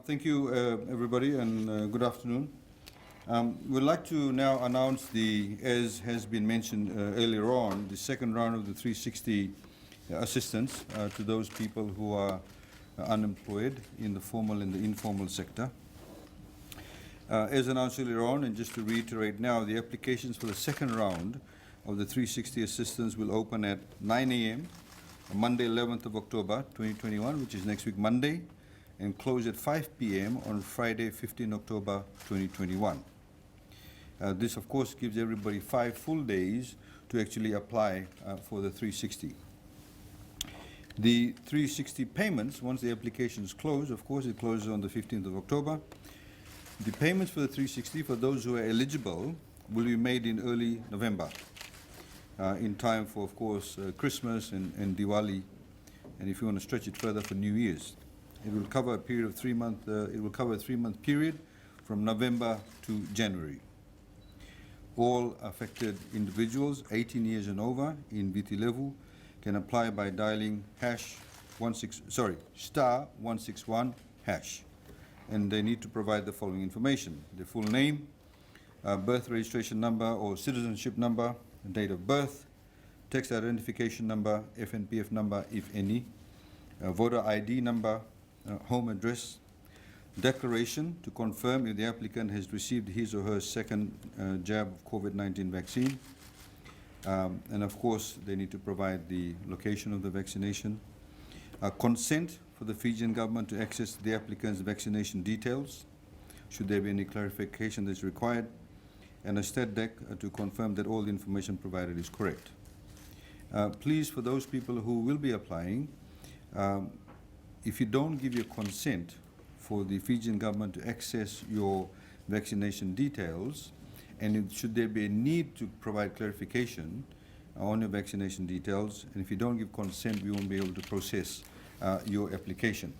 Thank you, everybody, and good afternoon. We'd like to now announce as has been mentioned earlier on, the second round of the 360 assistance to those people who are unemployed in the formal and the informal sector. As announced earlier on, and just to reiterate now, the applications for the second round of the 360 assistance will open at 9 a.m. on Monday, 11th of October, 2021, which is next week, Monday, and close at 5 p.m. on Friday, 15 October 2021. This, of course, gives everybody 5 full days to actually apply for the 360. The 360 payments, once the applications close, of course, it closes on the 15th of October. The payments for the 360 for those who are eligible will be made in early November, in time for, of course, Christmas and Diwali, and if you want to stretch it further, for New Year's. It will cover a period of 3 months. It will cover a 3-month period from November to January. All affected individuals, 18 years and over, in Viti Levu, can apply by dialing *161#, and they need to provide the following information: the full name, birth registration number or citizenship number, date of birth, tax identification number, FNPF number, if any, voter ID number, home address, declaration to confirm if the applicant has received his or her second jab of COVID-19 vaccine, and of course they need to provide the location of the vaccination, consent for the Fijian government to access the applicant's vaccination details, should there be any clarification that is required, and a stat dec to confirm that all the information provided is correct. Please, for those people who will be applying, if you don't give your consent for the Fijian government to access your vaccination details, and should there be a need to provide clarification on your vaccination details, and if you don't give consent, we won't be able to process your application.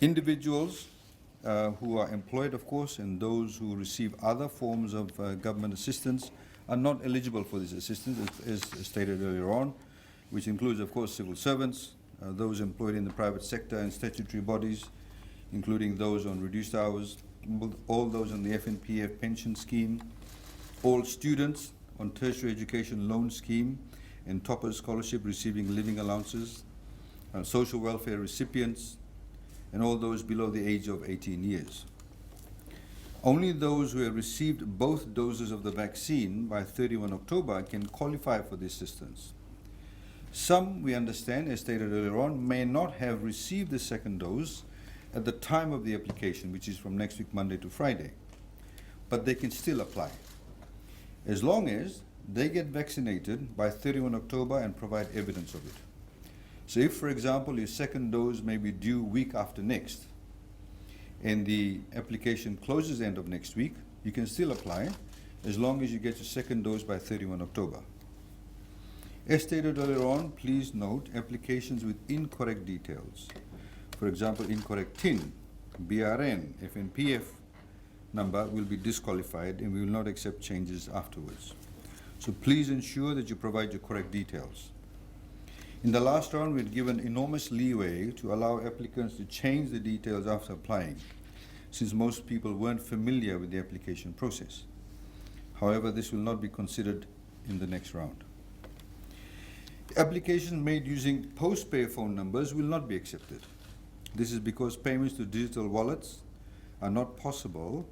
Individuals who are employed, of course, and those who receive other forms of government assistance are not eligible for this assistance, as stated earlier on, which includes, of course, civil servants, those employed in the private sector and statutory bodies, including those on reduced hours, all those on the FNPF pension scheme, all students on tertiary education loan scheme and topper scholarship receiving living allowances, social welfare recipients, and all those below the age of 18 years. Only those who have received both doses of the vaccine by 31 October can qualify for the assistance. Some, we understand, as stated earlier on, may not have received the second dose at the time of the application, which is from next week, Monday to Friday, but they can still apply, as long as they get vaccinated by 31 October and provide evidence of it. So if, for example, your second dose may be due week after next, and the application closes end of next week, you can still apply, as long as you get your second dose by 31 October. As stated earlier on, please note applications with incorrect details. For example, incorrect TIN, BRN, FNPF number will be disqualified, and we will not accept changes afterwards. So please ensure that you provide your correct details. In the last round, we had given enormous leeway to allow applicants to change the details after applying, since most people weren't familiar with the application process. However, this will not be considered in the next round. Applications made using post-pay phone numbers will not be accepted. This is because payments to digital wallets are not possible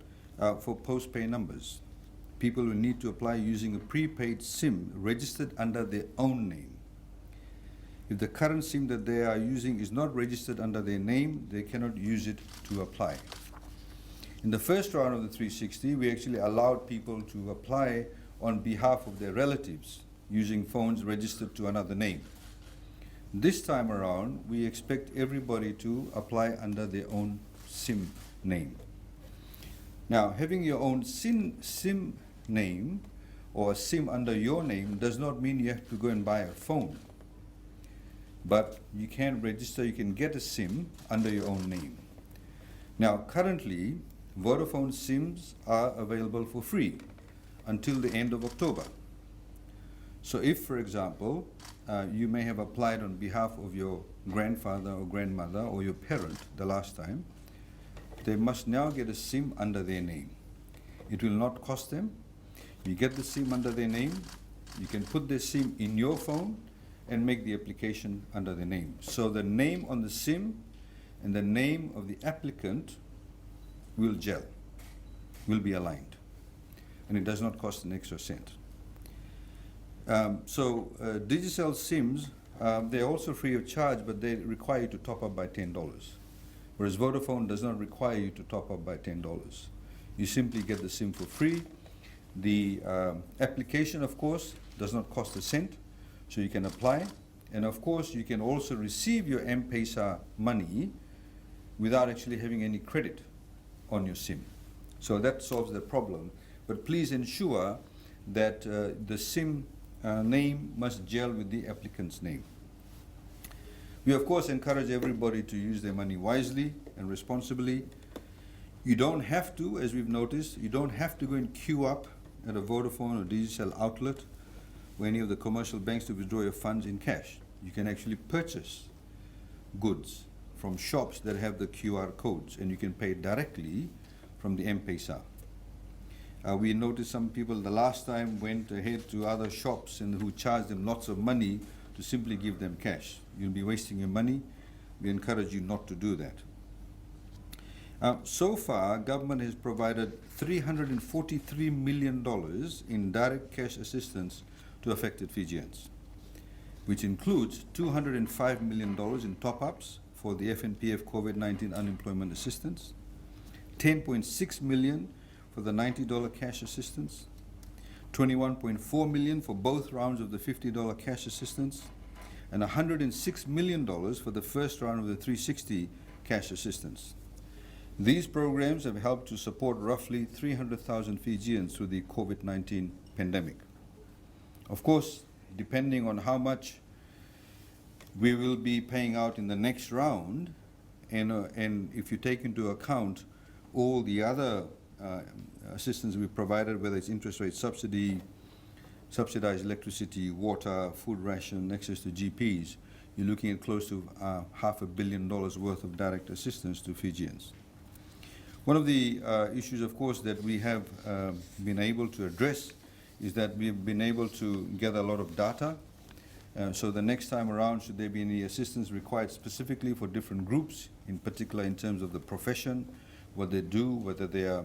for post-pay numbers. People will need to apply using a prepaid SIM registered under their own name. If the current SIM that they are using is not registered under their name, they cannot use it to apply. In the first round of the 360, we actually allowed people to apply on behalf of their relatives using phones registered to another name. This time around, we expect everybody to apply under their own SIM name. Now, having your own SIM name or a SIM under your name does not mean you have to go and buy a phone. But you can register, you can get a SIM under your own name. Now, currently, Vodafone SIMs are available for free until the end of October. So if, for example, you may have applied on behalf of your grandfather or grandmother or your parent the last time, they must now get a SIM under their name. It will not cost them. You get the SIM under their name, you can put the SIM in your phone and make the application under their name. So the name on the SIM and the name of the applicant will gel, will be aligned. And it does not cost an extra cent. Digicel SIMs, they're also free of charge, but they require you to top up by $10. Whereas Vodafone does not require you to top up by $10. You simply get the SIM for free. The application, of course, does not cost a cent, so you can apply. And of course, you can also receive your M-Pesa money without actually having any credit on your SIM. So that solves the problem. But please ensure that the SIM name must gel with the applicant's name. We of course encourage everybody to use their money wisely and responsibly. You don't have to, as we've noticed, you don't have to go and queue up at a Vodafone or Digicel outlet or any of the commercial banks to withdraw your funds in cash. You can actually purchase goods from shops that have the QR codes, and you can pay directly from the M-Pesa. We noticed some people the last time went ahead to other shops and who charged them lots of money to simply give them cash. You'll be wasting your money. We encourage you not to do that. So far, government has provided $343 million in direct cash assistance to affected Fijians, which includes $205 million in top-ups for the FNPF COVID-19 unemployment assistance, $10.6 million for the $90 cash assistance, $21.4 million for both rounds of the $50 cash assistance, and $106 million for the first round of the $360 cash assistance. These programs have helped to support roughly 300,000 Fijians through the COVID-19 pandemic. Of course, depending on how much we will be paying out in the next round, and if you take into account all the other assistance we provided, whether it's interest rate subsidy, subsidized electricity, water, food ration, access to GPs, you're looking at close to $500 million worth of direct assistance to Fijians. One of the issues, of course, that we have been able to address is that we've been able to gather a lot of data. So the next time around, should there be any assistance required specifically for different groups, in particular in terms of the profession, what they do, whether they are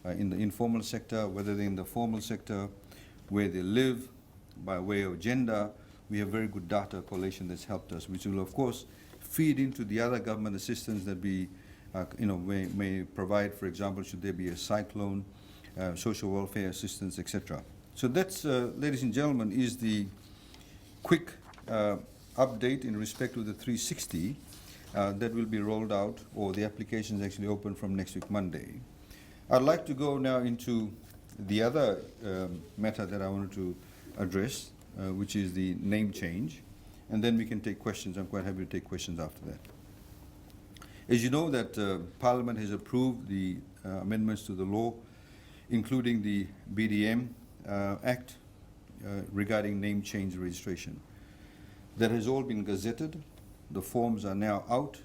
in the informal sector, whether they're in the formal sector, where they live, by way of gender, we have very good data collation that's helped us, which will of course feed into the other government assistance that we may provide, for example, should there be a cyclone, social welfare assistance, etc. So that's, ladies and gentlemen, is the quick update in respect to the 360 that will be rolled out, or the application is actually open from next week, Monday. I'd like to go now into the other matter that I wanted to address, which is the name change, and then we can take questions. I'm quite happy to take questions after that. As you know, that Parliament has approved the amendments to the law, including the BDM Act regarding name change registration. That has all been gazetted. The forms are now out.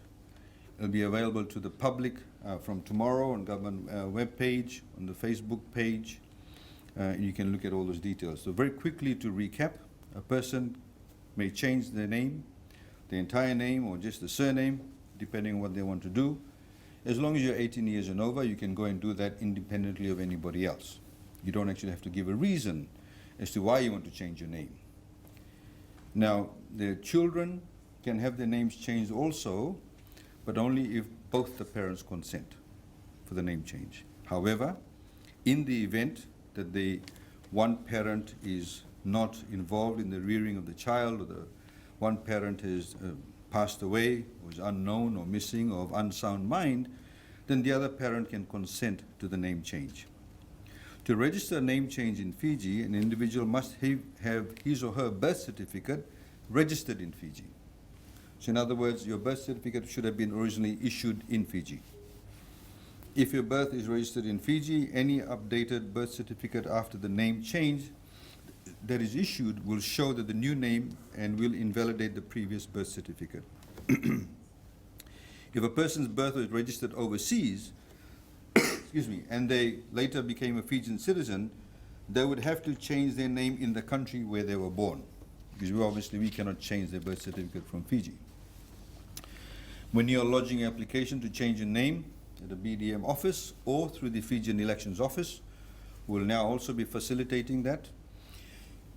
It'll be available to the public from tomorrow on government web page, on the Facebook page. You can look at all those details. So very quickly to recap, a person may change their name, the entire name, or just the surname, depending on what they want to do. As long as you're 18 years and over, you can go and do that independently of anybody else. You don't actually have to give a reason as to why you want to change your name. Now, the children can have their names changed also, but only if both the parents consent for the name change. However, in the event that the one parent is not involved in the rearing of the child, or the one parent has passed away, or is unknown or missing or of unsound mind, then the other parent can consent to the name change. To register a name change in Fiji, an individual must have his or her birth certificate registered in Fiji. So in other words, your birth certificate should have been originally issued in Fiji. If your birth is registered in Fiji, any updated birth certificate after the name change that is issued will show that the new name and will invalidate the previous birth certificate. If a person's birth was registered overseas, excuse me, and they later became a Fijian citizen, they would have to change their name in the country where they were born, because we cannot change their birth certificate from Fiji. When you are lodging an application to change your name at the BDM office or through the Fijian Elections Office, we'll now also be facilitating that.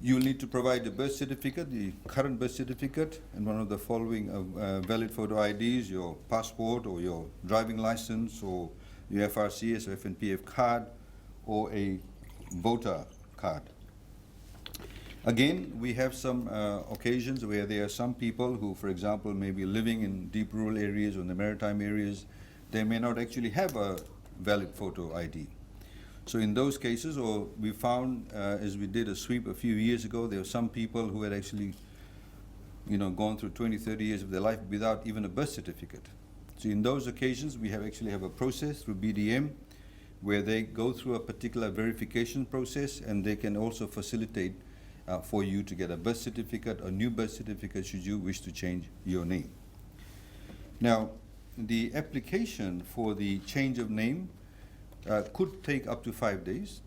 You'll need to provide the birth certificate, the current birth certificate, and one of the following valid photo IDs, your passport or your driving license or your FRCS or FNPF card or a voter card. Again, we have some occasions where there are some people who, for example, may be living in deep rural areas or in the maritime areas. They may not actually have a valid photo ID. So in those cases, or we found, as we did a sweep a few years ago, there were some people who had actually, gone through 20, 30 years of their life without even a birth certificate. So in those occasions, we actually have a process through BDM where they go through a particular verification process, and they can also facilitate for you to get a birth certificate, a new birth certificate, should you wish to change your name. Now, the application for the change of name could take up to 5 days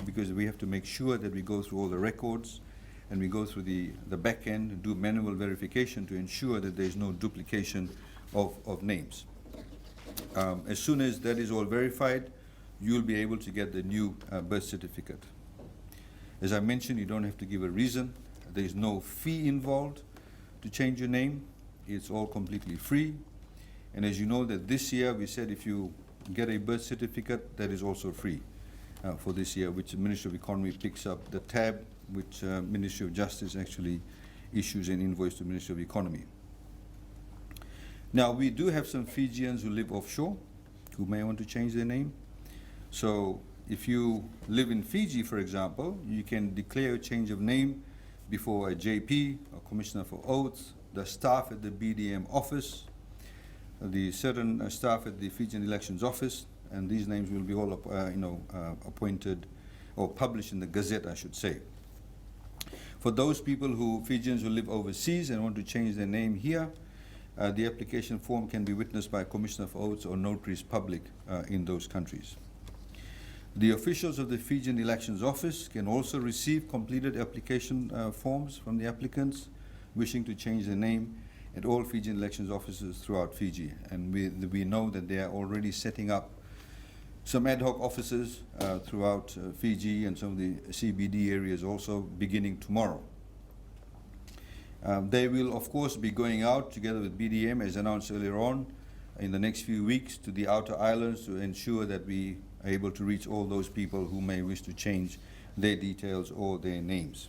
because we have to make sure that we go through all the records and we go through the back end and do manual verification to ensure that there is no duplication of names. As soon as that is all verified, you'll be able to get the new birth certificate. As I mentioned, you don't have to give a reason. There is no fee involved to change your name. It's all completely free. And as you know, that this year we said if you get a birth certificate, that is also free for this year, which the Ministry of Economy picks up the tab, which Ministry of Justice actually issues an invoice to Ministry of Economy. Now, we do have some Fijians who live offshore who may want to change their name. So if you live in Fiji, for example, you can declare a change of name before a JP, a Commissioner for Oaths, the staff at the BDM office, the certain staff at the Fijian Elections Office, and these names will be all appointed or published in the Gazette, I should say. For those people Fijians who live overseas and want to change their name here, the application form can be witnessed by a Commissioner for Oaths or notaries public in those countries. The officials of the Fijian Elections Office can also receive completed application forms from the applicants wishing to change their name at all Fijian Elections Offices throughout Fiji. And we know that they are already setting up some ad hoc offices throughout Fiji and some of the CBD areas also beginning tomorrow. They will, of course, be going out together with BDM, as announced earlier on, in the next few weeks to the outer islands to ensure that we are able to reach all those people who may wish to change their details or their names.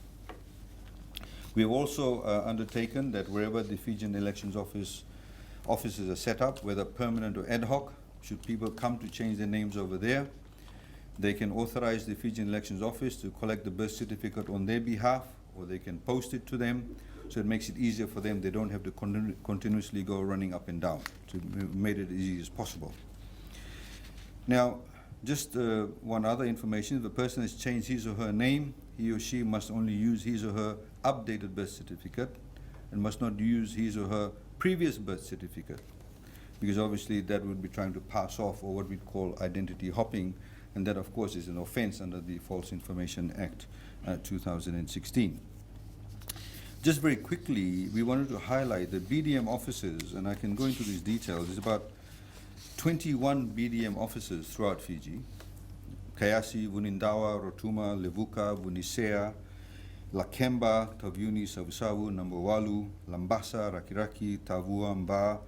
We have also undertaken that wherever the Fijian Elections offices are set up, whether permanent or ad hoc, should people come to change their names over there, they can authorize the Fijian Elections Office to collect the birth certificate on their behalf, or they can post it to them, so it makes it easier for them. They don't have to continuously go running up and down. So we made it as easy as possible. Now, just one other information: if a person has changed his or her name, he or she must only use his or her updated birth certificate and must not use his or her previous birth certificate, because obviously that would be trying to pass off, or what we call identity hopping, and that of course is an offense under the False Information Act 2016. Just very quickly, we wanted to highlight the BDM offices, and I can go into these details. There's about 21 BDM offices throughout Fiji: Kayasi, Vunindawa, Rotuma, Levuka, Vunisea, Lakemba, Taviuni, Savusavu, Nambowalu, Lambasa, Rakiraki, Tavua, Mba,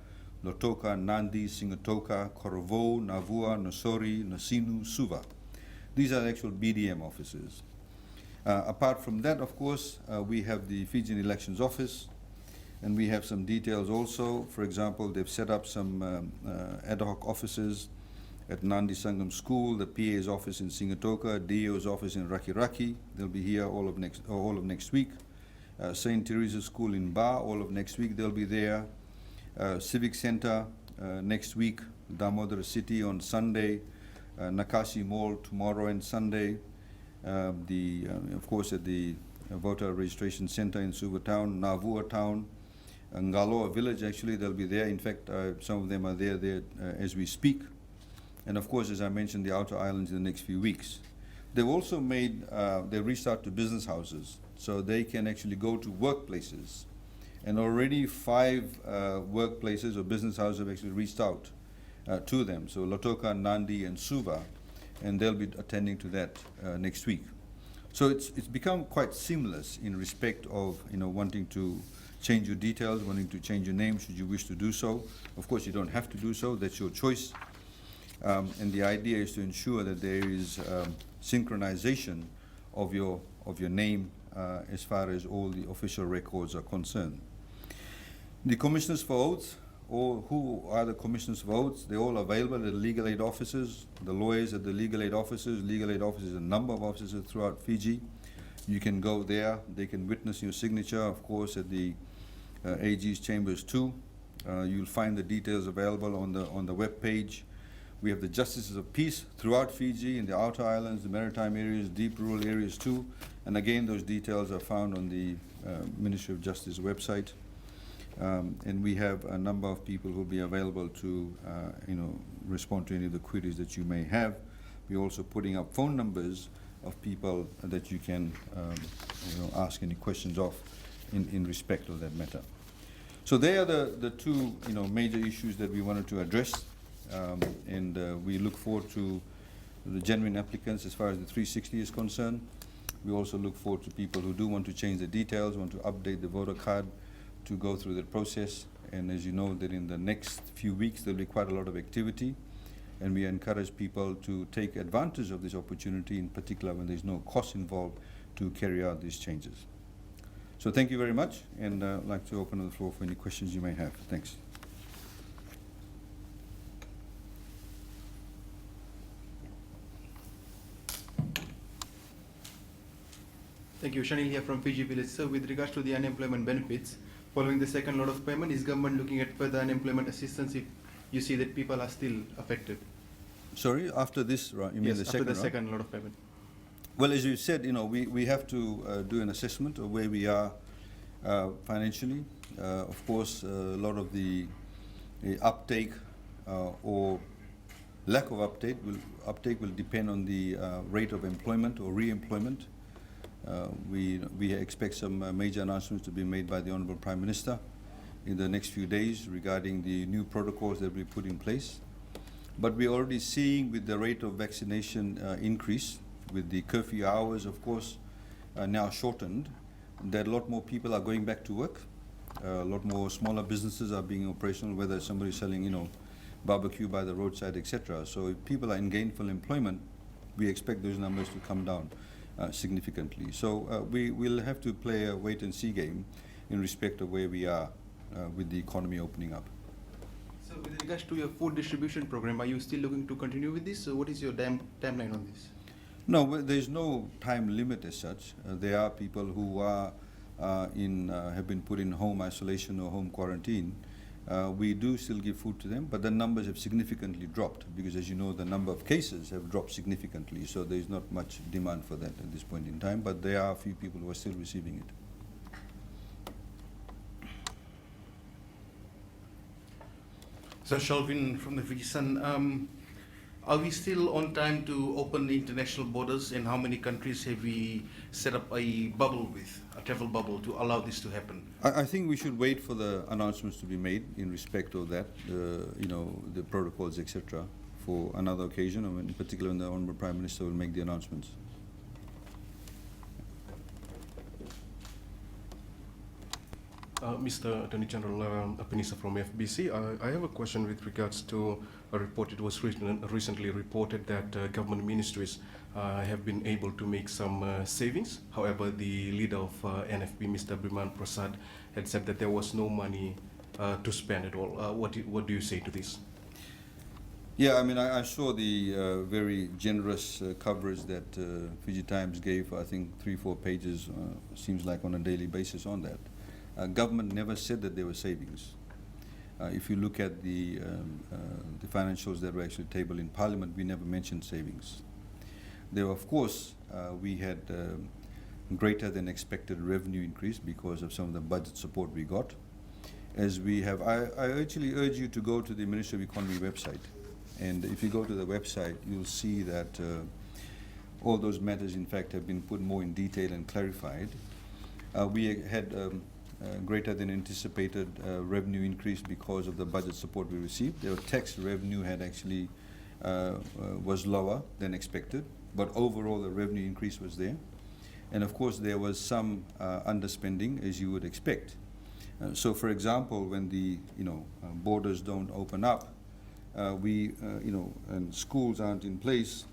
Lotoka, Nandi, Singatoka, Korovo, Navua, Nosori, Nasinu, Suva. These are the actual BDM offices. Apart from that, of course, we have the Fijian Elections Office, and we have some details also. For example, they've set up some ad hoc offices at Nandi Sangam School, the PA's office in Singatoka, DO's office in Rakiraki. They'll be here all of next week. St. Teresa's School in Ba, all of next week they'll be there. Civic Center next week, Damodara City on Sunday, Nakasi Mall tomorrow and Sunday, Of course, at the voter registration center in Suva town, Navua town, Ngaloa village, actually, they'll be there. In fact, some of them are there as we speak. And of course, as I mentioned, the outer islands in the next few weeks. They've also made, they reached out to business houses, so they can actually go to workplaces. And already 5 workplaces or business houses have actually reached out to them. So Lautoka, Nandi, and Suva, and they'll be attending to that next week. So it's become quite seamless in respect of wanting to change your details, wanting to change your name should you wish to do so. Of course, you don't have to do so, that's your choice. And the idea is to ensure that there is synchronization of your name as far as all the official records are concerned. The commissioners for oaths, or who are the commissioners for oaths, they're all available at the legal aid offices, the lawyers at the legal aid offices. Legal aid offices, a number of offices throughout Fiji. You can go there, they can witness your signature, of course, at the AG's chambers too. You'll find the details available on the web page. We have the justices of peace throughout Fiji, in the outer islands, the maritime areas, deep rural areas too. And again, those details are found on the Ministry of Justice website. And we have a number of people who will be available to respond to any of the queries that you may have. We're also putting up phone numbers of people that you can ask any questions of in respect of that matter. So they are the two major issues that we wanted to address. And we look forward to the genuine applicants as far as the 360 is concerned. We also look forward to people who do want to change the details, want to update the voter card, to go through the process. And as you know, that in the next few weeks there'll be quite a lot of activity, and we encourage people to take advantage of this opportunity, in particular when there's no cost involved, to carry out these changes. So thank you very much, and I'd like to open the floor for any questions you may have. Thanks. Thank you. Shanil here from Fiji Village. So with regards to the unemployment benefits, following the second lot of payment, is government looking at further unemployment assistance if you see that people are still affected? Sorry, after this, right? You mean Yes, the after second the round? second lot of payment. Well, as you said, we have to do an assessment of where we are financially. Of course, a lot of the uptake or lack of uptake will depend on the rate of employment or re-employment. We expect some major announcements to be made by the Honourable Prime Minister in the next few days regarding the new protocols that we put in place. But we're already seeing, with the rate of vaccination increase, with the curfew hours, of course, now shortened, that a lot more people are going back to work. A lot more smaller businesses are being operational, whether somebody's selling, barbecue by the roadside, etc. So if people are in gainful employment, we expect those numbers to come down significantly. So we will have to play a wait-and-see game in respect of where we are with the economy opening up. So with regards to your food distribution program, are you still looking to continue with this? So what is your timeline on this? No, there's no time limit as such. There are people who are have been put in home isolation or home quarantine. We do still give food to them, but the numbers have significantly dropped because, as you know, the number of cases have dropped significantly. So there's not much demand for that at this point in time, but there are a few people who are still receiving it. So Shelvin from the Fiji Sun, are we still on time to open the international borders, and how many countries have we set up a bubble with, a travel bubble, to allow this to happen? I think we should wait for the announcements to be made in respect of that, the protocols, etc., for another occasion, or in particular when the Honourable Prime Minister will make the announcements. Mr. Attorney-General Minister from FBC, I have a question with regards to a report. It was recently reported that government ministries have been able to make some savings. However, the leader of NFP, Mr. Biman Prasad, had said that there was no money to spend at all. What do you say to this? Yeah, I mean, I saw the very generous coverage that Fiji Times gave, I think 3-4 pages, seems like on a daily basis on that. Government never said that there were savings. If you look at the financials that were actually tabled in Parliament, we never mentioned savings. There were, of course, we had greater than expected revenue increase because of some of the budget support we got. As we have, I actually urge you to go to the Ministry of Economy website. And if you go to the website, you'll see that all those matters, in fact, have been put more in detail and clarified. We had greater than anticipated revenue increase because of the budget support we received. The tax revenue had actually was lower than expected, but overall the revenue increase was there. And of course there was some underspending, as you would expect. So for example, when the borders don't open up, and schools aren't in place,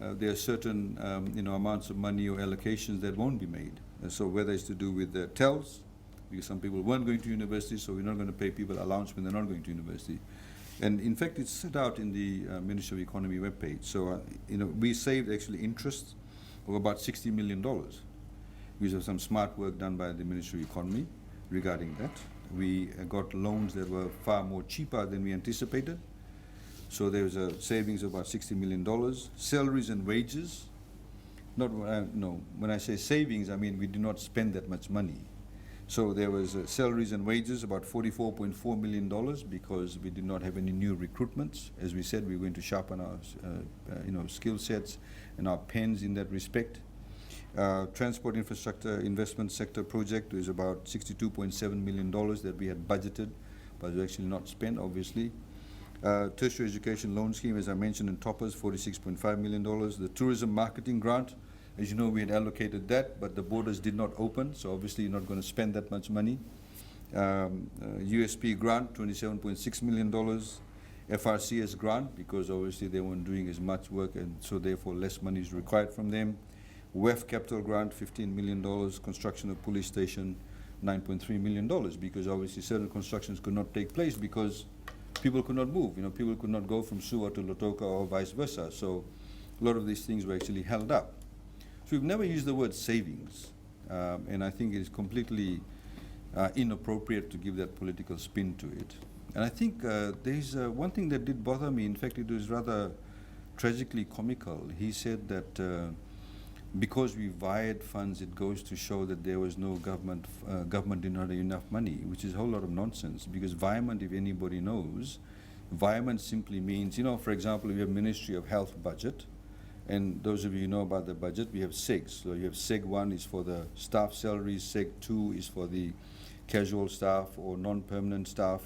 there are certain amounts of money or allocations that won't be made. So whether it's to do with the TELs, because some people weren't going to university, so we're not going to pay people allowance when they're not going to university. And in fact, it's set out in the Ministry of Economy webpage. So we saved actually interest of about $60 million because of some smart work done by the Ministry of Economy regarding that. We got loans that were far more cheaper than we anticipated. So there was a savings of about $60 million. Salaries and wages, when I say savings, I mean we did not spend that much money. So there was salaries and wages, about $44.4 million because we did not have any new recruitments. As we said, we were going to sharpen our skill sets and our pens in that respect. Transport infrastructure investment sector project is about $62.7 million that we had budgeted, but was actually not spent, obviously. Tertiary education loan scheme, as I mentioned in toppers, $46.5 million. The tourism marketing grant, as you know, we had allocated that, but the borders did not open, so obviously you're not going to spend that much money. USP grant, $27.6 million. FRCS grant, because obviously they weren't doing as much work, and so therefore less money is required from them. WEF capital grant, $15 million. Construction of police station, $9.3 million, because obviously certain constructions could not take place because people could not move. People could not go from Suva to Lautoka or vice versa. So a lot of these things were actually held up. So we've never used the word savings, and I think it is completely inappropriate to give that political spin to it. And I think there's one thing that did bother me. In fact, it was rather tragically comical. He said that because we wired funds, it goes to show that there was no government did not have enough money, which is a whole lot of nonsense. Because environment, if anybody knows, environment simply means, for example, we have Ministry of Health budget. And those of you who know about the budget, we have SEGs. So you have SEG 1 is for the staff salaries, SEG 2 is for the casual staff or non-permanent staff.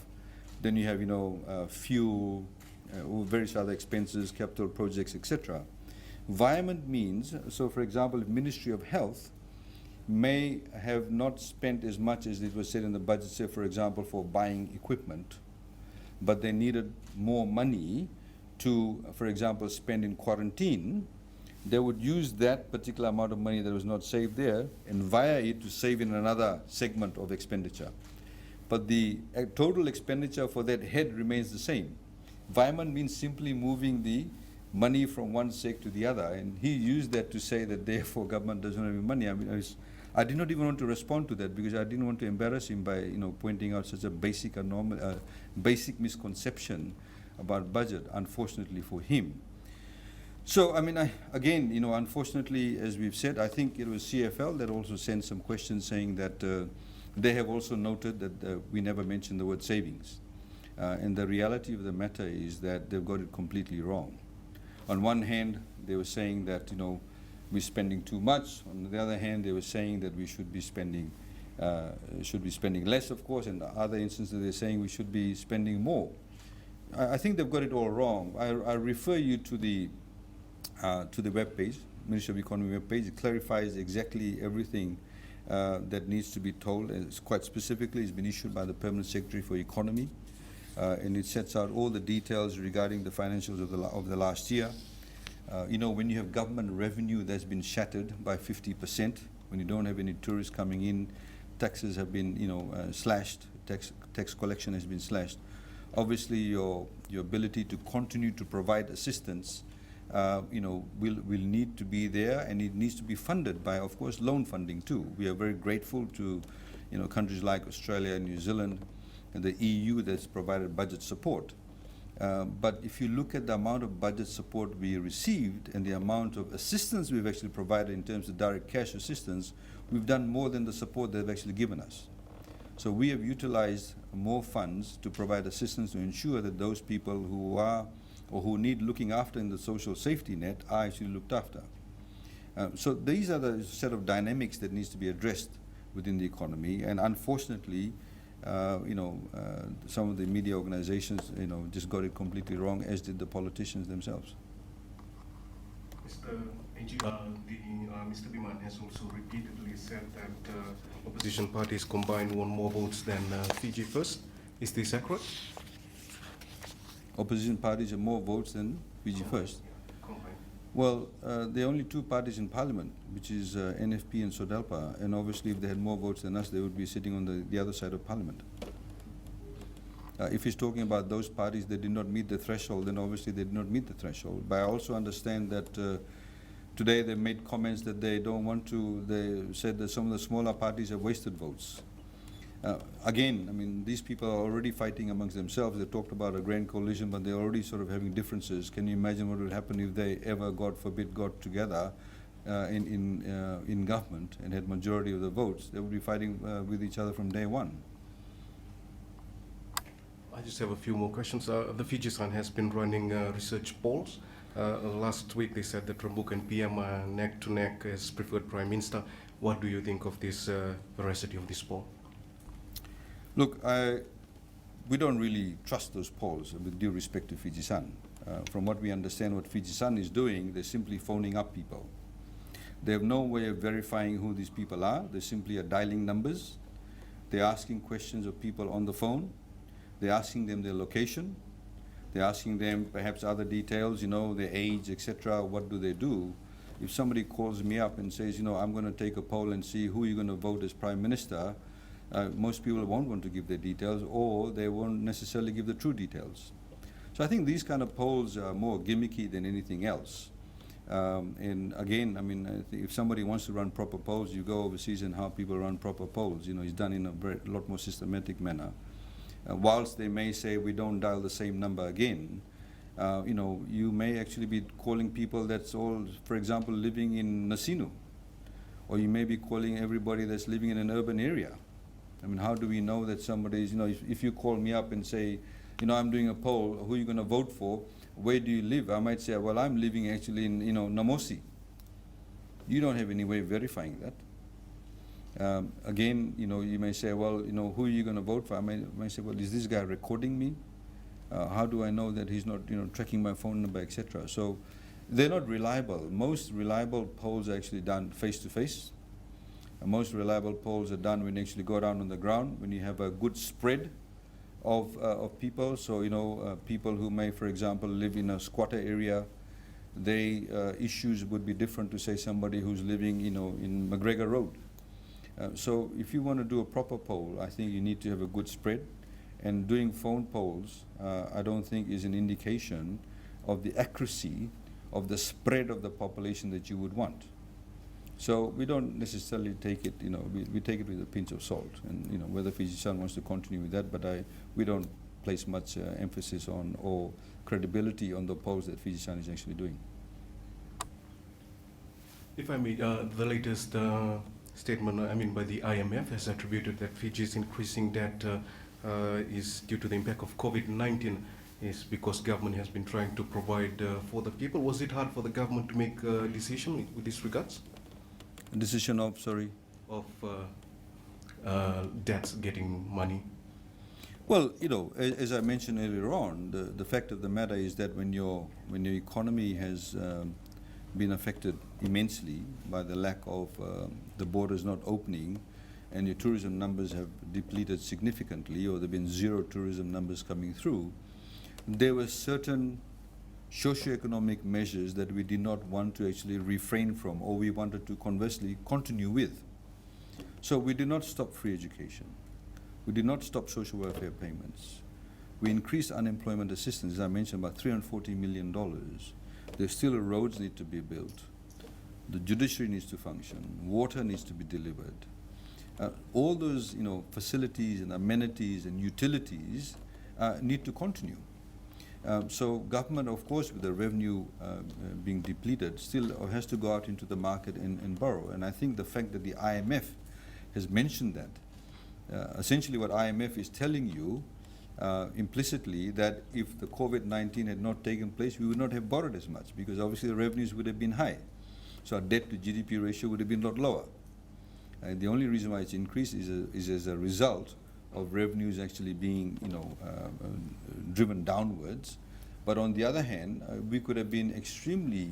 Then you have, fuel, various other expenses, capital projects, etc. Environment means, so for example, if Ministry of Health may have not spent as much as it was said in the budget, say for example, for buying equipment, but they needed more money to, for example, spend in quarantine, they would use that particular amount of money that was not saved there and via it to save in another segment of expenditure. But the total expenditure for that head remains the same. Environment means simply moving the money from one seg to the other, and he used that to say that therefore government doesn't have any money. I mean, I did not even want to respond to that because I didn't want to embarrass him by pointing out such a basic misconception about budget, unfortunately for him. So, I mean, again, unfortunately, as we've said, I think it was CFL that also sent some questions saying that they have also noted that we never mentioned the word savings. And the reality of the matter is that they've got it completely wrong. On one hand, they were saying that, we're spending too much. On the other hand, they were saying that we should be spending less, of course, and the other instances they're saying we should be spending more. I think they've got it all wrong. I refer you to the web page, Ministry of Economy web page. It clarifies exactly everything that needs to be told. It's quite specifically, it's been issued by the Permanent Secretary for Economy, and it sets out all the details regarding the financials of the last year. When you have government revenue that's been shattered by 50%, when you don't have any tourists coming in, taxes have been slashed, tax collection has been slashed. Obviously, your ability to continue to provide assistance, will need to be there, and it needs to be funded by, of course, loan funding too. We are very grateful to, countries like Australia and New Zealand and the EU that's provided budget support. But if you look at the amount of budget support we received and the amount of assistance we've actually provided in terms of direct cash assistance, we've done more than the support they've actually given us. So we have utilized more funds to provide assistance to ensure that those people who are or who need looking after in the social safety net are actually looked after. So these are the set of dynamics that needs to be addressed within the economy, and unfortunately, some of the media organizations, just got it completely wrong, as did the politicians themselves. Mr. Biman has also repeatedly said that opposition parties combined won more votes than Fiji First. Is this accurate? Opposition parties have more votes than Fiji First. Combined. Well, there are only two parties in parliament, which is NFP and SODELPA, and obviously if they had more votes than us, they would be sitting on the other side of parliament. If he's talking about those parties that did not meet the threshold, then obviously they did not meet the threshold. But I also understand that today they made comments that they don't want to, they said that some of the smaller parties have wasted votes. Again, I mean, these people are already fighting amongst themselves. They talked about a grand coalition, but they're already sort of having differences. Can you imagine what would happen if they ever, God forbid, got together in government and had majority of the votes? They would be fighting with each other from day one. I just have a few more questions. The Fiji Sun has been running research polls. Last week they said that Rambuk and PM are neck to neck as preferred Prime Minister. What do you think of this veracity of this poll? Look, we don't really trust those polls, with due respect to Fiji Sun. From what we understand, what Fiji Sun is doing, they're simply phoning up people. They have no way of verifying who these people are. They simply are dialing numbers. They're asking questions of people on the phone. They're asking them their location. They're asking them perhaps other details, their age, etc. What do they do? If somebody calls me up and says, I'm going to take a poll and see who you're going to vote as Prime Minister, most people won't want to give their details, or they won't necessarily give the true details. So I think these kind of polls are more gimmicky than anything else. And again, I mean, I think if somebody wants to run proper polls, you go overseas and how people run proper polls. It's done in a lot more systematic manner. Whilst they may say we don't dial the same number again, you may actually be calling people that's all, for example, living in Nasinu, or you may be calling everybody that's living in an urban area. I mean, how do we know that somebody is, if you call me up and say, I'm doing a poll, who are you going to vote for? Where do you live? I might say, well, I'm living actually in, Namosi. You don't have any way of verifying that. Again, you may say, well, who are you going to vote for? I might say, well, is this guy recording me? How do I know that he's not, tracking my phone number, etc.? So they're not reliable. Most reliable polls are actually done face-to-face. Most reliable polls are done when you actually go down on the ground, when you have a good spread of people. So, people who may, for example, live in a squatter area, their issues would be different to, say, somebody who's living, in McGregor Road. So if you want to do a proper poll, I think you need to have a good spread. And doing phone polls, I don't think is an indication of the accuracy of the spread of the population that you would want. So we don't necessarily take it, we take it with a pinch of salt. And whether Fiji Sun wants to continue with that, but we don't place much emphasis on or credibility on the polls that Fiji Sun is actually doing. If I may, the latest statement, by the IMF has attributed that Fiji's increasing debt is due to the impact of COVID-19, is because government has been trying to provide for the people. Was it hard for the government to make a decision with this regards? A decision of, sorry? Of debts getting money? Well, as I mentioned earlier on, the fact of the matter is that when your economy has been affected immensely by the lack of the borders not opening, and your tourism numbers have depleted significantly, or there have been zero tourism numbers coming through, there were certain socioeconomic measures that we did not want to actually refrain from, or we wanted to conversely continue with. So we did not stop free education. We did not stop social welfare payments. We increased unemployment assistance, as I mentioned, about $340 million. There's still roads need to be built. The judiciary needs to function. Water needs to be delivered. All those, facilities and amenities and utilities need to continue. So government, of course, with the revenue being depleted, still has to go out into the market and borrow. And I think the fact that the IMF has mentioned that, essentially what IMF is telling you implicitly, that if the COVID-19 had not taken place, we would not have borrowed as much, because obviously the revenues would have been high. So our debt to GDP ratio would have been a lot lower. And the only reason why it's increased is as a result of revenues actually being, driven downwards. But on the other hand, we could have been extremely,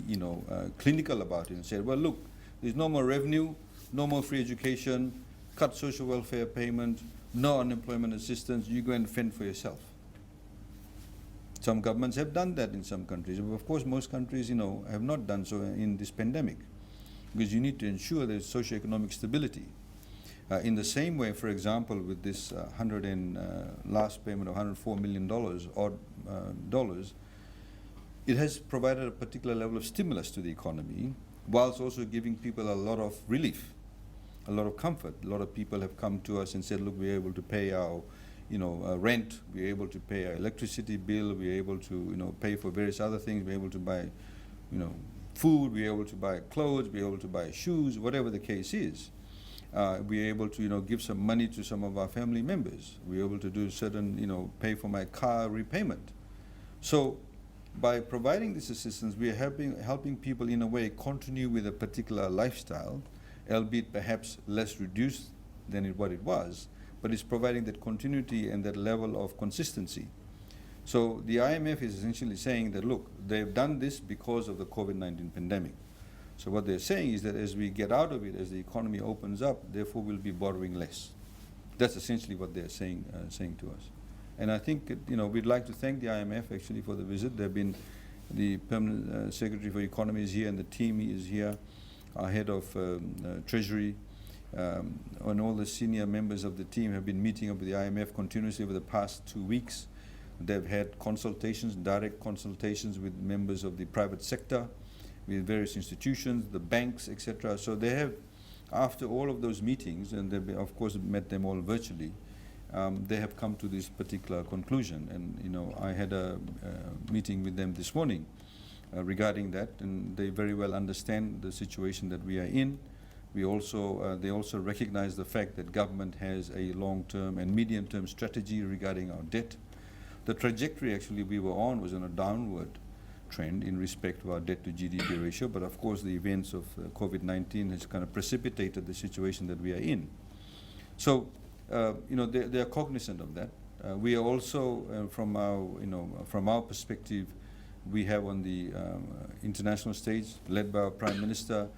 clinical about it and said, well, look, there's no more revenue, no more free education, cut social welfare payment, no unemployment assistance, you go and fend for yourself. Some governments have done that in some countries. Of course, most countries, have not done so in this pandemic, because you need to ensure there's socioeconomic stability. In the same way, for example, with this last payment of $104 million dollars, it has provided a particular level of stimulus to the economy, whilst also giving people a lot of relief, a lot of comfort. A lot of people have come to us and said, look, we're able to pay our rent, we're able to pay our electricity bill, we're able to pay for various other things, we're able to buy food, we're able to buy clothes, we're able to buy shoes, whatever the case is. We're able to give some money to some of our family members. We're able to do certain, pay for my car repayment. So by providing this assistance, we are helping people in a way continue with a particular lifestyle, albeit perhaps less reduced than what it was, but it's providing that continuity and that level of consistency. So the IMF is essentially saying that, look, they've done this because of the COVID-19 pandemic. So what they're saying is that as we get out of it, as the economy opens up, therefore we'll be borrowing less. That's essentially what they're saying to us. And I think, we'd like to thank the IMF actually for the visit. They've been, the Permanent Secretary for Economy is here and the team is here, our head of Treasury, and all the senior members of the team have been meeting up with the IMF continuously over the past 2 weeks. They've had consultations, direct consultations with members of the private sector, with various institutions, the banks, etc. So they have, after all of those meetings, and they've of course met them all virtually, they have come to this particular conclusion. And I had a meeting with them this morning regarding that, and they very well understand the situation that we are in. We also, they also recognize the fact that government has a long-term and medium-term strategy regarding our debt. The trajectory actually we were on was on a downward trend in respect to our debt to GDP ratio, but of course the events of COVID-19 has kind of precipitated the situation that we are in. So, they are cognizant of that. We are also, from our perspective, we have on the international stage, led by our Prime Minister,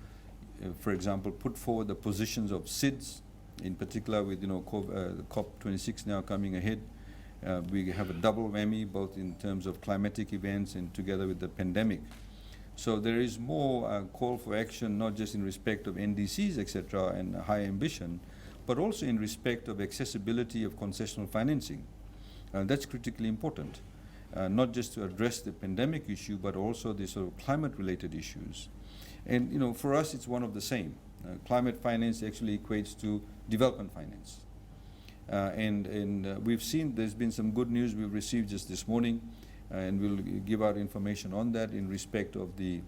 for example, put forward the positions of SIDS, in particular with COP26 now coming ahead. We have a double whammy, both in terms of climatic events and together with the pandemic. So there is more call for action, not just in respect of NDCs, etc., and high ambition, but also in respect of accessibility of concessional financing. That's critically important, not just to address the pandemic issue, but also the sort of climate-related issues. And for us, it's one of the same. Climate finance actually equates to development finance. And we've seen there's been some good news we've received just this morning, and we'll give out information on that in respect of the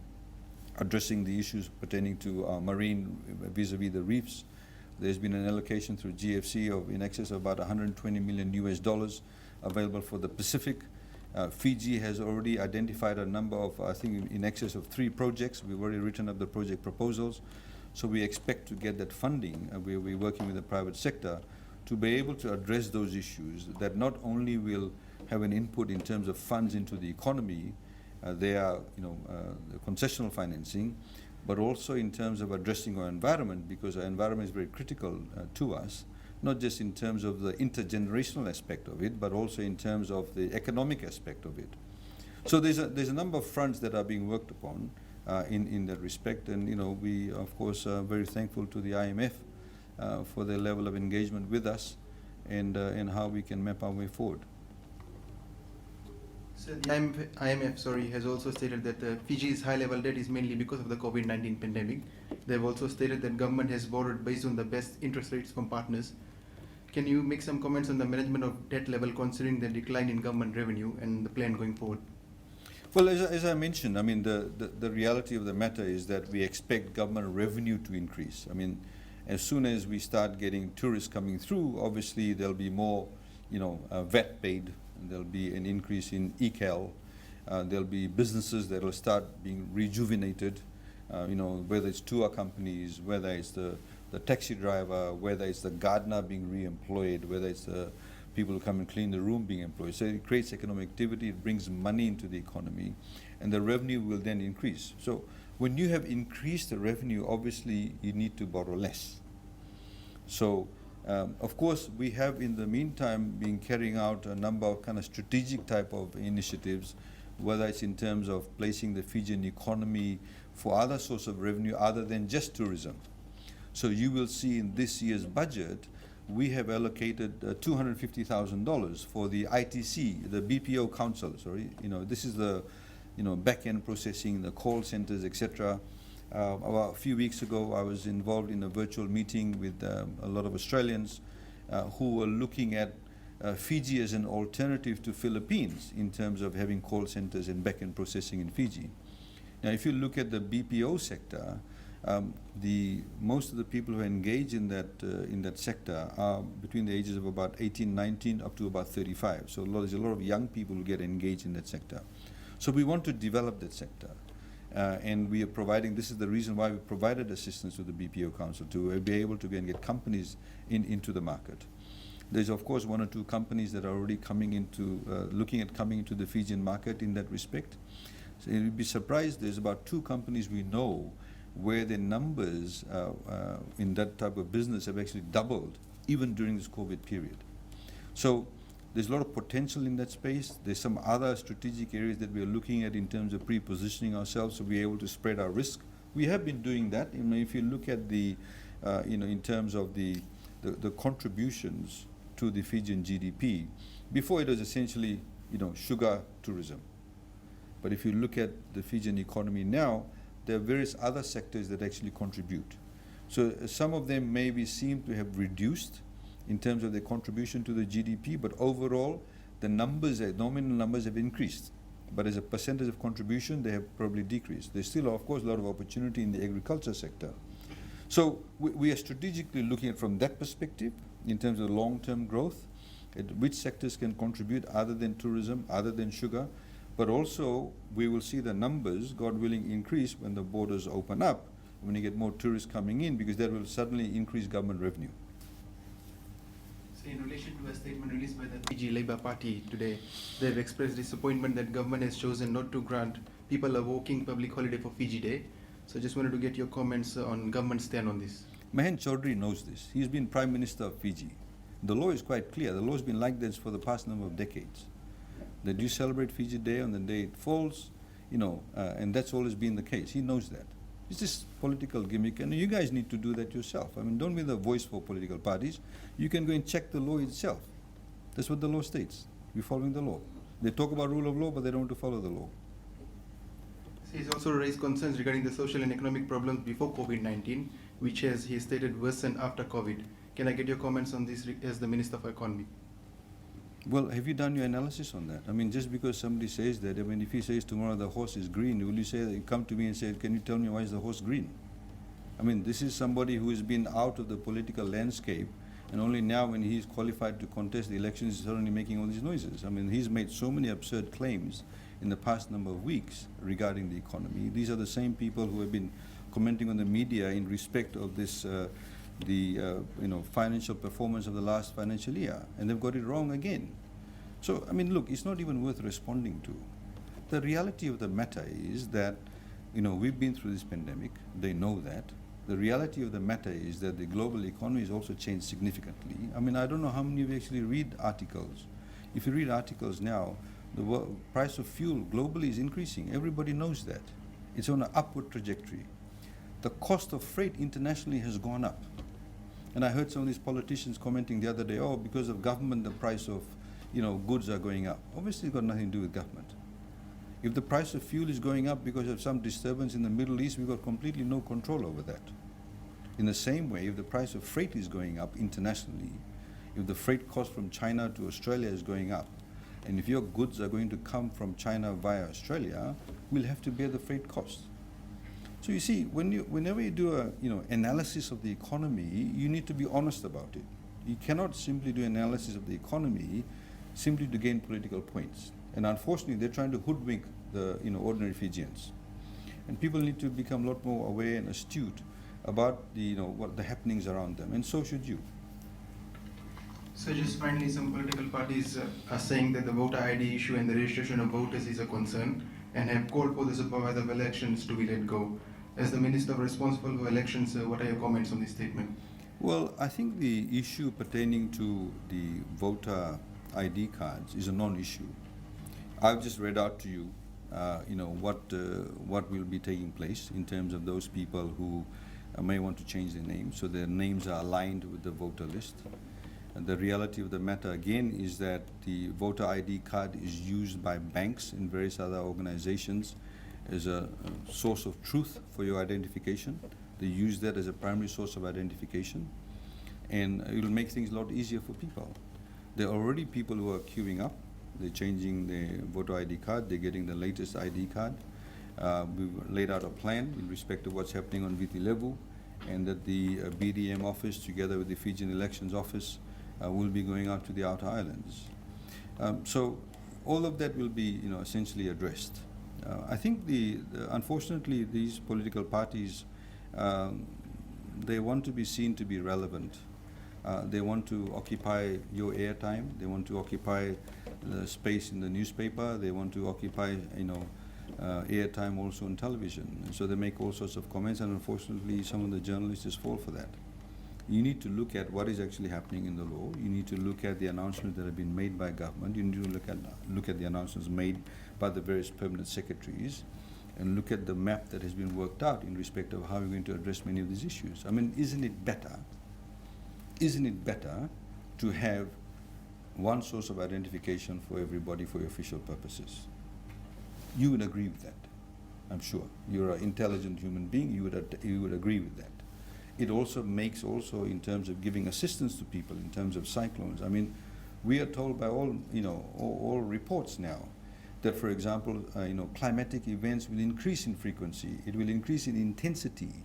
addressing the issues pertaining to our marine vis-a-vis the reefs. There's been an allocation through GFC of in excess of about $120 million available for the Pacific. Fiji has already identified a number of, I think, in excess of 3 projects. We've already written up the project proposals. So we expect to get that funding. We're working with the private sector to be able to address those issues that not only will have an input in terms of funds into the economy, they are, the concessional financing, but also in terms of addressing our environment, because our environment is very critical to us, not just in terms of the intergenerational aspect of it, but also in terms of the economic aspect of it. So there's a number of fronts that are being worked upon in that respect, and we of course are very thankful to the IMF for their level of engagement with us and how we can map our way forward. So the IMF has also stated that Fiji's high-level debt is mainly because of the COVID-19 pandemic. They've also stated that government has borrowed based on the best interest rates from partners. Can you make some comments on the management of debt level considering the decline in government revenue and the plan going forward? Well, as I mentioned, I mean, the reality of the matter is that we expect government revenue to increase. I mean, as soon as we start getting tourists coming through, obviously there'll be more, VAT paid, and there'll be an increase in e-cal. There'll be businesses that will start being rejuvenated, whether it's tour companies, whether it's the taxi driver, whether it's the gardener being re-employed, whether it's the people who come and clean the room being employed. So it creates economic activity, it brings money into the economy, and the revenue will then increase. So when you have increased the revenue, obviously you need to borrow less. So of course we have in the meantime been carrying out a number of kind of strategic type of initiatives, whether it's in terms of placing the Fijian economy for other source of revenue other than just tourism. So you will see in this year's budget we have allocated $250,000 for the ITC, the BPO Council. Sorry, this is the back-end processing, the call centers, etc. About a few weeks ago, I was involved in a virtual meeting with a lot of Australians who were looking at Fiji as an alternative to Philippines in terms of having call centers and back-end processing in Fiji. Now, if you look at the BPO sector, most of the people who are engaged in that sector are between the ages of about 18, 19 up to about 35. So there's a lot of young people who get engaged in that sector. So we want to develop that sector. And we are providing, this is the reason why we provided assistance to the BPO Council, to be able to go and get companies into the market. There's of course one or two companies that are already coming into, looking at coming into the Fijian market in that respect. So you'd be surprised, there's about 2 companies we know where the numbers in that type of business have actually doubled even during this COVID period. So there's a lot of potential in that space. There's some other strategic areas that we are looking at in terms of pre-positioning ourselves to be able to spread our risk. We have been doing that. If you look at the, in terms of the contributions to the Fijian GDP, before it was essentially, sugar tourism. But if you look at the Fijian economy now, there are various other sectors that actually contribute. So some of them maybe seem to have reduced in terms of their contribution to the GDP, but overall the numbers, nominal numbers have increased. But as a percentage of contribution, they have probably decreased. There's still, of course, a lot of opportunity in the agriculture sector. So we are strategically looking at from that perspective in terms of long-term growth, at which sectors can contribute other than tourism, other than sugar. But also, we will see the numbers, God willing, increase when the borders open up, when you get more tourists coming in, because that will suddenly increase government revenue. So in relation to a statement released by the Fiji Labour Party today, they have expressed disappointment that government has chosen not to grant people a working public holiday for Fiji Day. So I just wanted to get your comments on government's stand on this. Mahen Chaudhry knows this. He's been Prime Minister of Fiji. The law is quite clear. The law has been like this for the past number of decades. That you celebrate Fiji Day on the day it falls, and that's always been the case. He knows that. It's just political gimmick, and you guys need to do that yourself. I mean, don't be the voice for political parties. You can go and check the law itself. That's what the law states. You're following the law. They talk about rule of law, but they don't want to follow the law. So he's also raised concerns regarding the social and economic problems before COVID-19, which has, he stated, worsened after COVID. Can I get your comments on this as the Minister for Economy? Well, have you done your analysis on that? I mean, just because somebody says that, I mean, if he says tomorrow the horse is green, will you say that, you come to me and say, can you tell me why is the horse green? I mean, this is somebody who has been out of the political landscape, and only now when he's qualified to contest the elections, he's suddenly making all these noises. I mean, he's made so many absurd claims in the past number of weeks regarding the economy. These are the same people who have been commenting on the media in respect of this financial performance of the last financial year, and they've got it wrong again. So, I mean, look, it's not even worth responding to. The reality of the matter is that, we've been through this pandemic. They know that. The reality of the matter is that the global economy has also changed significantly. I mean, I don't know how many of you actually read articles. If you read articles now, the price of fuel globally is increasing. Everybody knows that. It's on an upward trajectory. The cost of freight internationally has gone up. And I heard some of these politicians commenting the other day, oh, because of government, the price of goods are going up. Obviously, it's got nothing to do with government. If the price of fuel is going up because of some disturbance in the Middle East, we've got completely no control over that. In the same way, if the price of freight is going up internationally, if the freight cost from China to Australia is going up, And if your goods are going to come from China via Australia, we'll have to bear the freight cost. So you see, whenever you do a analysis of the economy, you need to be honest about it. You cannot simply do analysis of the economy simply to gain political points. And unfortunately, they're trying to hoodwink the ordinary Fijians. And people need to become a lot more aware and astute about what the happenings around them, and so should you. So just finally, some political parties are saying that the voter ID issue and the registration of voters is a concern and have called for the supervisor of elections to be let go. As the Minister responsible for elections, what are your comments on this statement? Well, I think the issue pertaining to the voter ID cards is a non-issue. I've just read out to you, what will be taking place in terms of those people who may want to change their names, so their names are aligned with the voter list. And the reality of the matter again is that the voter ID card is used by banks and various other organizations as a source of truth for your identification. They use that as a primary source of identification, and it will make things a lot easier for people. There are already people who are queuing up. They're changing their voter ID card. They're getting the latest ID card. We've laid out a plan in respect to what's happening on Viti Levu, and that the BDM office, together with the Fijian Elections Office, will be going out to the outer islands. So all of that will be, essentially addressed. I think unfortunately, these political parties, they want to be seen to be relevant. They want to occupy your airtime. They want to occupy the space in the newspaper. They want to occupy, airtime also on television. And so they make all sorts of comments, and unfortunately, some of the journalists just fall for that. You need to look at what is actually happening in the law. You need to look at the announcements that have been made by government. You need to look at the announcements made by the various permanent secretaries, and look at the map that has been worked out in respect of how we're going to address many of these issues. I mean, isn't it better to have one source of identification for everybody for official purposes? You would agree with that, I'm sure. You're an intelligent human being, you would agree with that. It also makes in terms of giving assistance to people in terms of cyclones. I mean, we are told by all reports now that, for example, climatic events will increase in frequency. It will increase in intensity.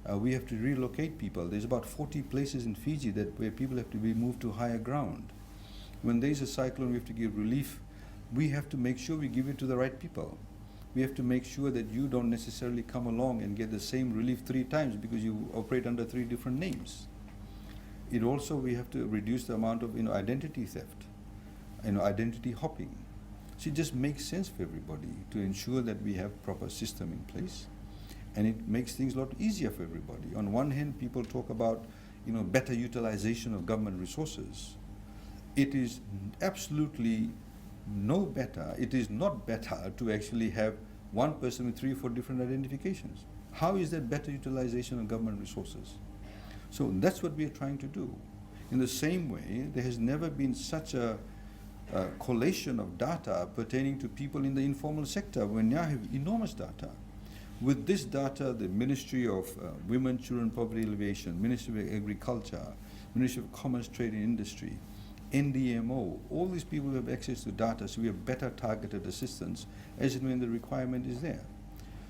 We have to relocate people. There's about 40 places in Fiji where people have to be moved to higher ground. When there's a cyclone, we have to give relief. We have to make sure we give it to the right people. We have to make sure that you don't necessarily come along and get the same relief 3 times because you operate under 3 different names. We have to reduce the amount of identity theft, identity hopping. So it just makes sense for everybody to ensure that we have proper system in place, and it makes things a lot easier for everybody. On one hand, people talk about better utilization of government resources. It is absolutely it is not better to actually have one person with 3 or 4 different identifications. How is that better utilization of government resources? So that's what we are trying to do. In the same way, there has never been such a collation of data pertaining to people in the informal sector. We now have enormous data. With this data, the Ministry of Women, Children, Poverty Alleviation, Ministry of Agriculture, Ministry of Commerce, Trade and Industry, NDMO, all these people have access to data, so we have better targeted assistance as and when the requirement is there.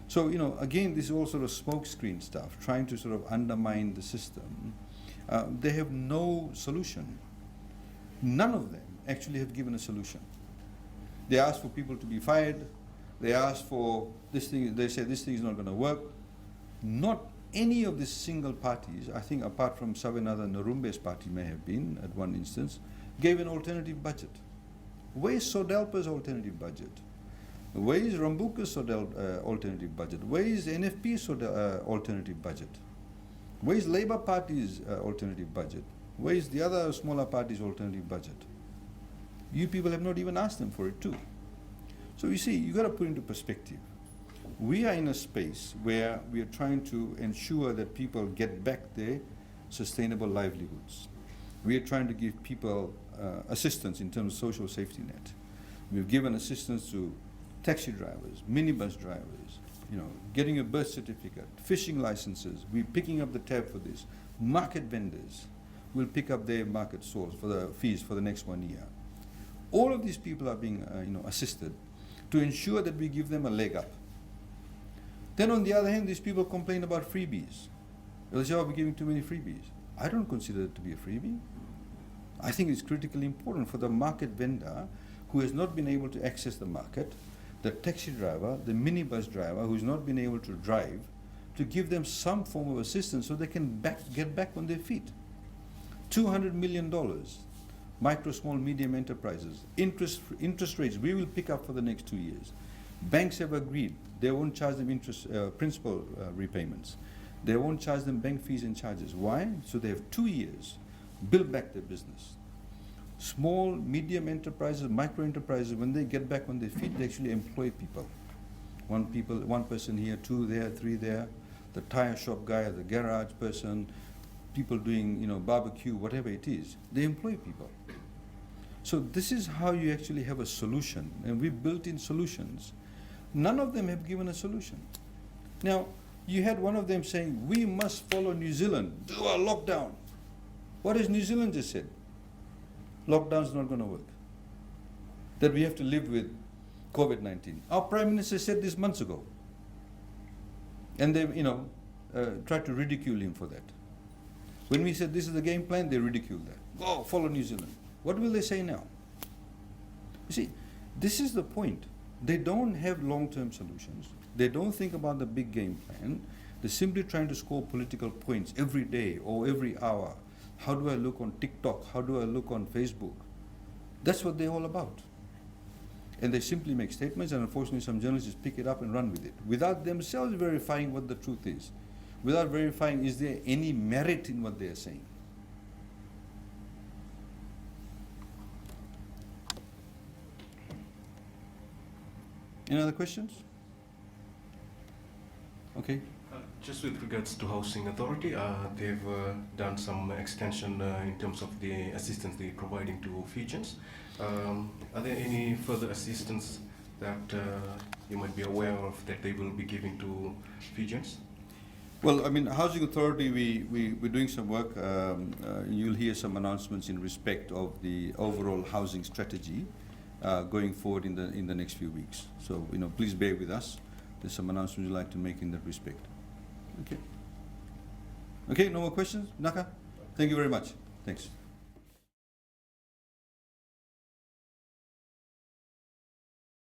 So, again, this is all sort of smokescreen stuff, trying to sort of undermine the system. They have no solution. None of them actually have given a solution. They ask for people to be fired. They ask for this thing, they say this thing is not going to work. Not any of the single parties, I think apart from Savanada Narumbe's party may have been at one instance, gave an alternative budget. Where is Sodelpa's alternative budget? Where is Rambuka's alternative budget? Where is NFP's alternative budget? Where is Labour Party's alternative budget? Where is the other smaller party's alternative budget? You people have not even asked them for it too. So you see, you got to put into perspective. We are in a space where we are trying to ensure that people get back their sustainable livelihoods. We are trying to give people assistance in terms of social safety net. We've given assistance to taxi drivers, minibus drivers, getting a birth certificate, fishing licenses. We're picking up the tab for this. Market vendors will pick up their market source for the fees for the next 1 year. All of these people are being assisted to ensure that we give them a leg up. Then on the other hand, these people complain about freebies. They'll say, oh, we're giving too many freebies. I don't consider it to be a freebie. I think it's critically important for the market vendor who has not been able to access the market, the taxi driver, the minibus driver who's not been able to drive, to give them some form of assistance so they can get back on their feet. $200 million, micro, small, medium enterprises, interest rates we will pick up for the next 2 years. Banks have agreed they won't charge them principal repayments. They won't charge them bank fees and charges. Why? So they have 2 years, build back their business. Small, medium enterprises, micro enterprises, when they get back on their feet, they actually employ people. One person here, 2 there, 3 there, the tire shop guy, the garage person, people doing barbecue, whatever it is, they employ people. So this is how you actually have a solution, and we built in solutions. None of them have given a solution. Now, you had one of them saying, we must follow New Zealand, do a lockdown. What has New Zealand just said? Lockdown's not going to work. That we have to live with COVID-19. Our Prime Minister said this months ago. And they, tried to ridicule him for that. When we said this is the game plan, they ridiculed that. Go, follow New Zealand. What will they say now? You see, this is the point. They don't have long-term solutions. They don't think about the big game plan. They're simply trying to score political points every day or every hour. How do I look on TikTok? How do I look on Facebook? That's what they're all about. And they simply make statements, and unfortunately some journalists just pick it up and run with it, without themselves verifying what the truth is, without verifying is there any merit in what they are saying. Any other questions? Okay. Just with regards to Housing Authority, they've done some extension in terms of the assistance they're providing to Fijians. Are there any further assistance that you might be aware of that they will be giving to Fijians? Well, I mean, Housing Authority, we're doing some work. You'll hear some announcements in respect of the overall housing strategy going forward in the next few weeks. So, please bear with us. There's some announcements we'd like to make in that respect. Okay. Okay, no more questions? Naka? Thank you very much. Thanks.